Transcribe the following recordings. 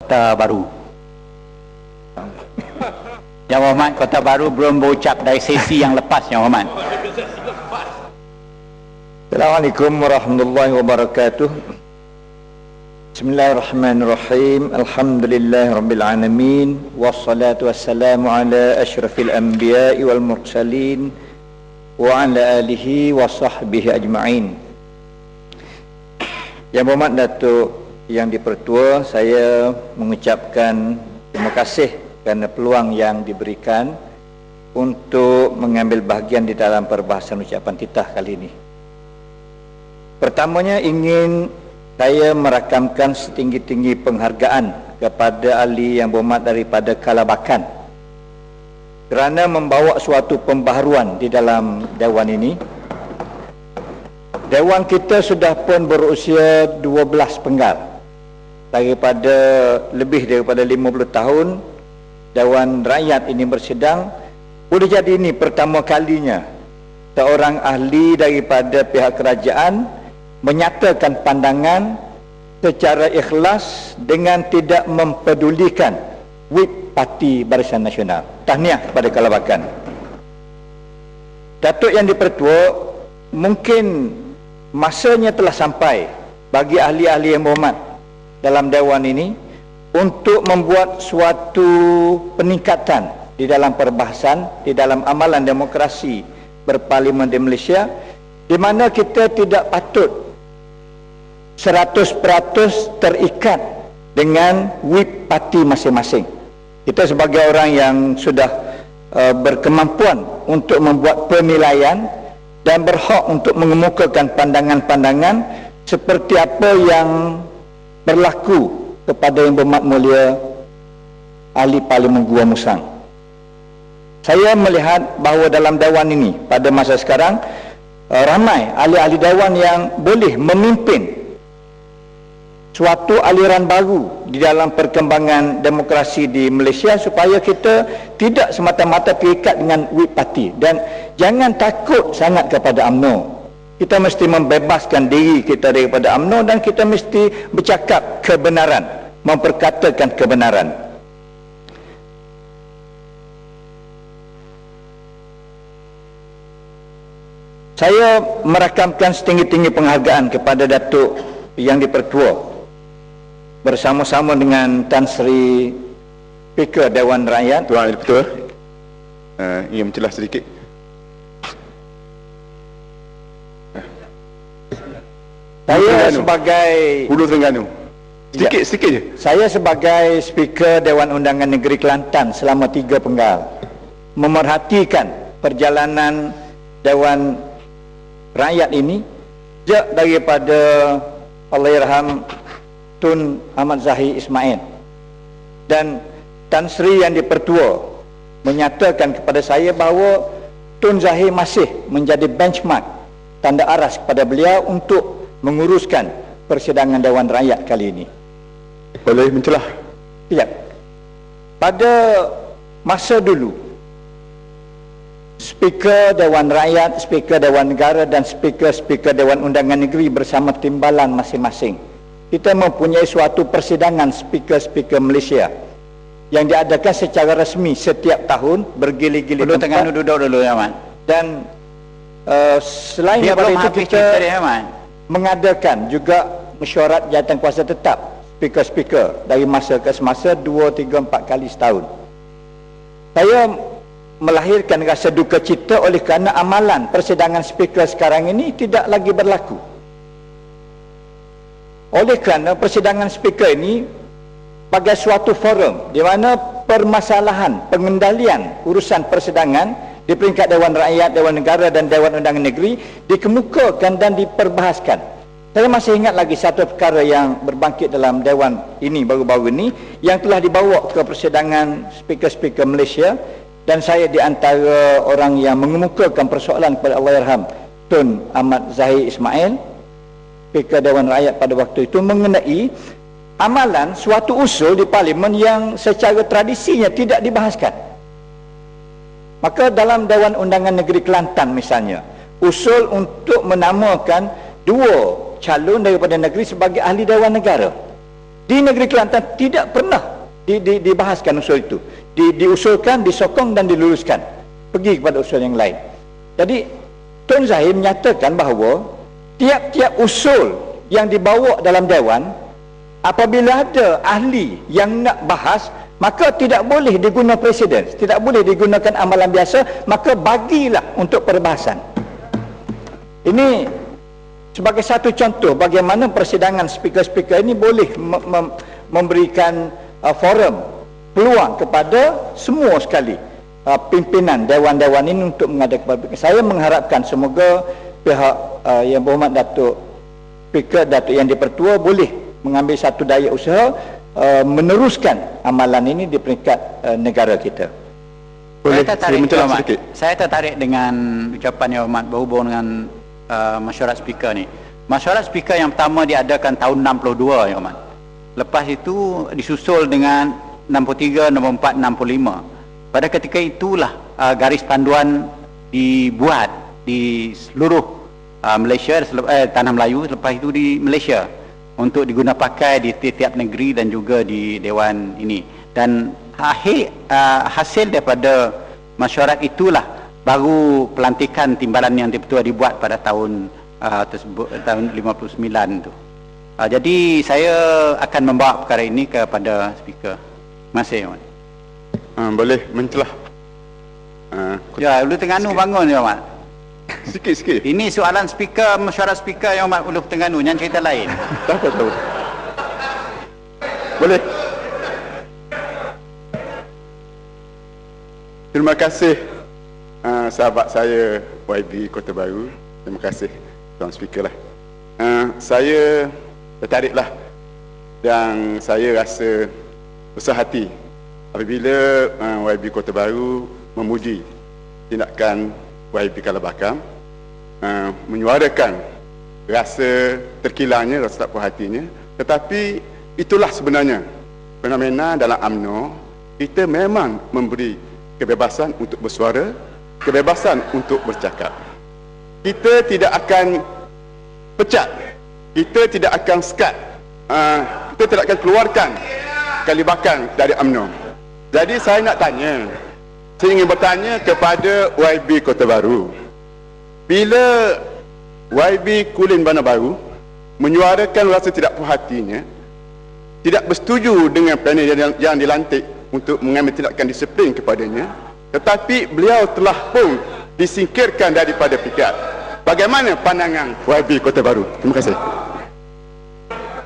Kota Baru. Yang Hormat, Kota Baru belum berucap dari sesi yang lepas, Yang Hormat. Assalamualaikum warahmatullahi wabarakatuh. Bismillahirrahmanirrahim. Alhamdulillahirabbil alamin wassalatu wassalamu ala asyrafil anbiya'i wal mursalin wa ala alihi wa sahbihi ajma'in. Yang berhormat Datuk Yang Dipertua, saya mengucapkan terima kasih kerana peluang yang diberikan untuk mengambil bahagian di dalam perbahasan ucapan titah kali ini. Pertamanya ingin saya merakamkan setinggi-tinggi penghargaan kepada ahli yang berhormat daripada Kalabakan kerana membawa suatu pembaharuan di dalam Dewan ini. Dewan kita sudah pun berusia 12 penggal. Lebih daripada 50 tahun Dewan Rakyat ini bersidang. Boleh jadi ini pertama kalinya seorang ahli daripada pihak kerajaan menyatakan pandangan secara ikhlas dengan tidak mempedulikan whip parti Barisan Nasional. Tahniah kepada Kalabakan. Datuk Yang Dipertua, mungkin masanya telah sampai bagi ahli-ahli yang berhormat dalam Dewan ini untuk membuat suatu peningkatan di dalam perbahasan, di dalam amalan demokrasi berparlimen di Malaysia, di mana kita tidak patut 100% terikat dengan whip parti masing-masing. Kita sebagai orang yang sudah berkemampuan untuk membuat penilaian dan berhak untuk mengemukakan pandangan-pandangan seperti apa yang berlaku kepada Yang Berhormat Mulia Ahli Parlimen Gua Musang. Saya melihat bahawa dalam Dewan ini pada masa sekarang ramai ahli-ahli Dewan yang boleh memimpin suatu aliran baru di dalam perkembangan demokrasi di Malaysia, supaya kita tidak semata-mata terikat dengan whip parti. Dan jangan takut sangat kepada UMNO. Kita mesti membebaskan diri kita daripada UMNO dan kita mesti bercakap kebenaran, memperkatakan kebenaran. Saya merakamkan setinggi-tinggi penghargaan kepada Datuk Yang Dipertua bersama-sama dengan Tan Sri Speaker Dewan Rakyat. Tuan Yang Dipertua, ingin mencelah sedikit. Saya sebagai Hulu Terengganu. Sedikit je. Saya sebagai Speaker Dewan Undangan Negeri Kelantan selama 3 penggal memerhatikan perjalanan Dewan Rakyat ini sejak daripada Allahyarham Tun Ahmad Zahid Ismail, dan Tan Sri Yang Dipertua menyatakan kepada saya bahawa Tun Zahid masih menjadi benchmark, tanda aras kepada beliau untuk menguruskan persidangan Dewan Rakyat kali ini. Boleh mencelah? Ya. Pada masa dulu, Speaker Dewan Rakyat, Speaker Dewan Negara dan Speaker Dewan Undangan Negeri bersama timbalan masing-masing, kita mempunyai suatu persidangan Speaker Malaysia yang diadakan secara resmi setiap tahun, bergili-gili tempat. Tengah duduk dulu, Ya Man. Dan selain Dia daripada belum itu, habis kita cerita dia, Ya Man. mengadakan juga mesyuarat jawatan kuasa tetap speaker dari masa ke semasa 2, 3, 4 kali setahun. Saya melahirkan rasa duka cita oleh kerana amalan persidangan speaker sekarang ini tidak lagi berlaku. Oleh kerana persidangan speaker ini sebagai suatu forum di mana permasalahan pengendalian urusan persidangan di peringkat Dewan Rakyat, Dewan Negara dan Dewan Undangan Negeri dikemukakan dan diperbahaskan. Saya masih ingat lagi satu perkara yang berbangkit dalam Dewan ini baru-baru ini yang telah dibawa ke persidangan speaker Malaysia, dan saya di antara orang yang mengemukakan persoalan kepada Allahyarham Tun Ahmad Zahid Ismail, Speaker Dewan Rakyat pada waktu itu, mengenai amalan suatu usul di Parlimen yang secara tradisinya tidak dibahaskan. Maka dalam Dewan Undangan Negeri Kelantan misalnya, usul untuk menamakan 2 calon daripada negeri sebagai ahli Dewan Negara. Di negeri Kelantan tidak pernah dibahaskan usul itu. Diusulkan, disokong dan diluluskan. Pergi kepada usul yang lain. Jadi Tun Zahid menyatakan bahawa tiap-tiap usul yang dibawa dalam Dewan, apabila ada ahli yang nak bahas, maka tidak boleh digunakan presiden, tidak boleh digunakan amalan biasa, maka bagilah untuk perbahasan. Ini sebagai satu contoh bagaimana persidangan speaker-speaker ini boleh memberikan forum, peluang kepada semua sekali pimpinan dewan-dewan ini untuk mengadakan public. Saya mengharapkan semoga pihak Yang Berhormat Datuk Speaker, Datuk Yang di-Pertua boleh mengambil satu daya usaha meneruskan amalan ini di peringkat negara kita. Boleh Saya saya mencelah sedikit? Saya tertarik dengan ucapan Yang Berhormat berhubung dengan mesyuarat speaker ni. Mesyuarat speaker yang pertama diadakan tahun 62 Yang Berhormat. Lepas itu disusul dengan 63, 64, 65. Pada ketika itulah garis panduan dibuat di seluruh Malaysia, tanah Melayu, lepas itu di Malaysia untuk diguna pakai di tiap negeri dan juga di Dewan ini. Dan hasil daripada mesyuarat itulah baru pelantikan timbalan yang di-Pertua dibuat pada tahun tersebut, tahun 59 tu. Jadi saya akan membawa perkara ini kepada speaker. Terima kasih. Boleh mencelah. Ya, Ulu Terengganu bangun ya, Mak. Sikit-sikit. Ini soalan speaker, mesyuarat speaker yang Mak Ulu Terengganu, yang cerita lain. Tahu. Boleh. Terima kasih sahabat saya YB Kota Baru. Terima kasih Tuan Speaker lah. Saya tertariklah dan saya rasa besar hati apabila YB Kota Baru memuji tindakan YB Kalabakam, menyuarakan rasa terkilangnya, rasa tak puas hatinya. Tetapi itulah sebenarnya fenomena dalam UMNO. Kita memang memberi kebebasan untuk bersuara, kebebasan untuk bercakap. Kita tidak akan pecat, kita tidak akan sekat, kita tidak akan keluarkan Kalibakam dari UMNO. Jadi saya nak tanya, saya ingin bertanya kepada YB Kota Baru, bila YB Kulin Bandar Baru menyuarakan rasa tidak puas hatinya, tidak bersetuju dengan panel yang dilantik untuk mengambil tindakan disiplin kepadanya, tetapi beliau telah pun disingkirkan daripada piket. Bagaimana pandangan YB Kota Baru? Terima kasih.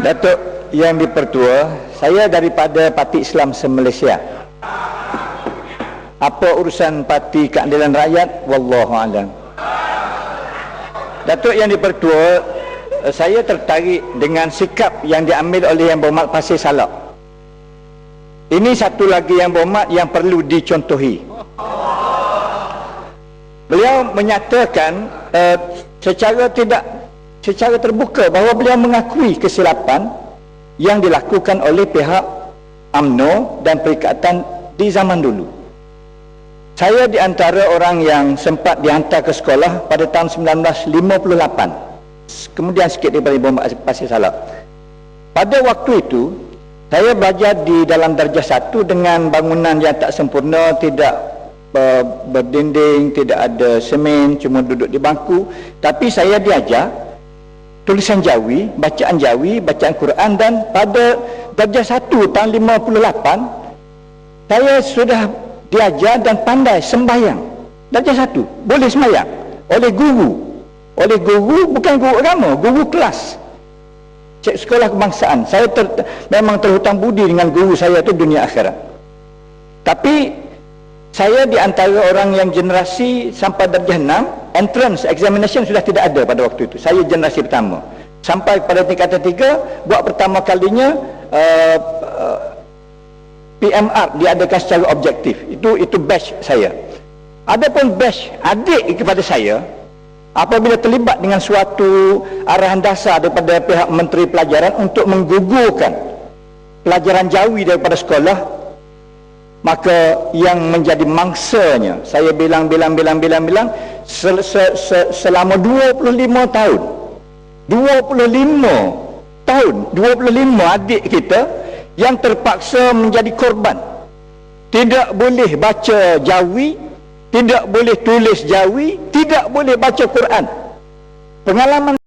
Datuk Yang di-Pertua, saya daripada Parti Islam se-Malaysia. Apa urusan Parti Keadilan Rakyat, wallahu alam. Datuk Yang di-Pertua, saya tertarik dengan sikap yang diambil oleh Yang Berhormat Pasir Salak. Ini satu lagi Yang Berhormat yang perlu dicontohi. Beliau menyatakan secara terbuka bahawa beliau mengakui kesilapan yang dilakukan oleh pihak UMNO dan Perikatan di zaman dulu. Saya di antara orang yang sempat dihantar ke sekolah pada tahun 1958. Kemudian sikit daripada Ibu Pasir Salak. Pada waktu itu, saya belajar di dalam darjah 1 dengan bangunan yang tak sempurna, tidak berdinding, tidak ada semen, cuma duduk di bangku. Tapi saya diajar tulisan Jawi, bacaan Quran, dan pada darjah 1 tahun 58 saya sudah diajar dan pandai sembahyang. Darjah 1 boleh sembahyang oleh guru, bukan guru agama, guru kelas cik sekolah kebangsaan. Saya memang terhutang budi dengan guru saya itu dunia akhirat. Tapi saya di antara orang yang generasi sampai darjah 6, entrance examination sudah tidak ada pada waktu itu. Saya generasi pertama. Sampai pada tingkatan 3, buat pertama kalinya PMR diadakan secara objektif. Itu batch saya. Adapun batch adik kepada saya, apabila terlibat dengan suatu arahan dasar daripada pihak Menteri Pelajaran untuk menggugurkan pelajaran Jawi daripada sekolah, maka yang menjadi mangsanya, saya bilang selama 25 tahun tahun, 25 adik kita yang terpaksa menjadi korban. Tidak boleh baca Jawi, tidak boleh tulis Jawi, tidak boleh baca Quran. Pengalaman